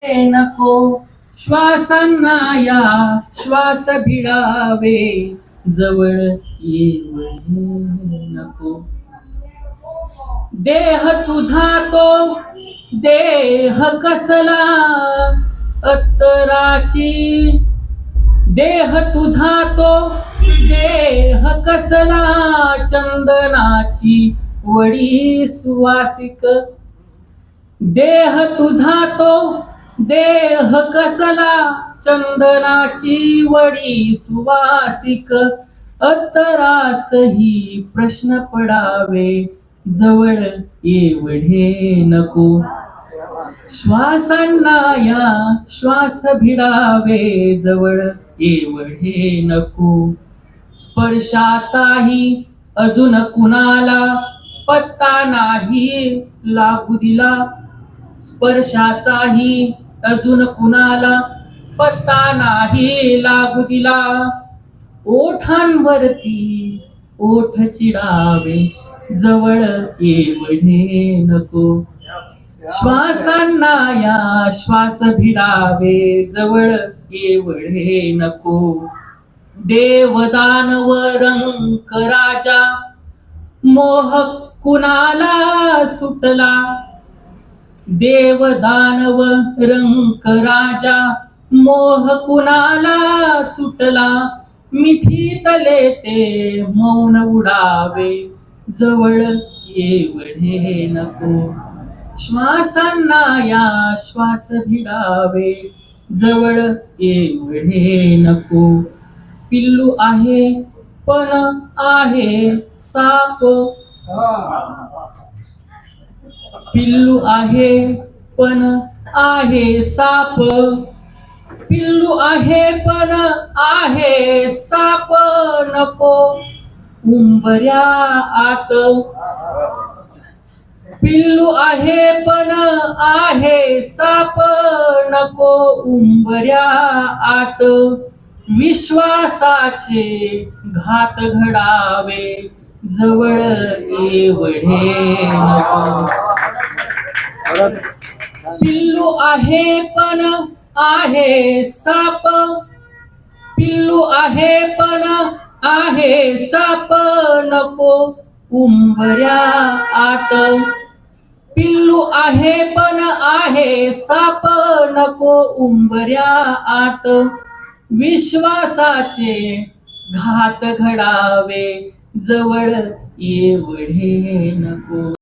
नको श्वासांना या श्वास भिडावे जवळ येवढे नको. देह तुझा तो देह कसला अत्तराची, देह तुझा तो देह कसला चंदनाची वडी सुवासिक. देह तुझा तो देह कसला चंदनाची वडी सुवासिक. अत्तरासही प्रश्न पडावे जवळ एवढे नको. श्वासांना या श्वास भिडावे जवळ एवढे नको. स्पर्शाचाही अजून कुणाला पत्ता नाही लागू दिला. स्पर्शाचाही अजून कुणाला पत्ता नाही लागू दिला. ओठांवरती ओठ चिडावे जवळ एवढे नको. श्वासांना या श्वास भिडावे जवळ एवढे नको. देवदानव रंक राजा मोह कुणाला सुटला. देवदानव रंक राजा मोह कुणाला सुटला. मिठीतले ते मौन उडावे जवळ एवढे नको. श्वासांना या श्वास भिडावे जवळ एवढे नको. पिल्लू आहे पण आहे साप. पिल्लू आहे पण आहे साप. पिल्लू आहे पण आहे साप नको उंबऱ्या आत. पिल्लू आहे पण आहे साप नको उंबऱ्या आत. विश्वासाचे घात घडावे जवळ एवढे नको. पिल्लू आहे पण आहे साप. पिल्लू आहे पण आहे साप नको उंबऱ्या आत. पिल्लू आहे पण आहे साप नको उंबऱ्या आत. विश्वासाचे घात घडावे जवळ एवढे नको.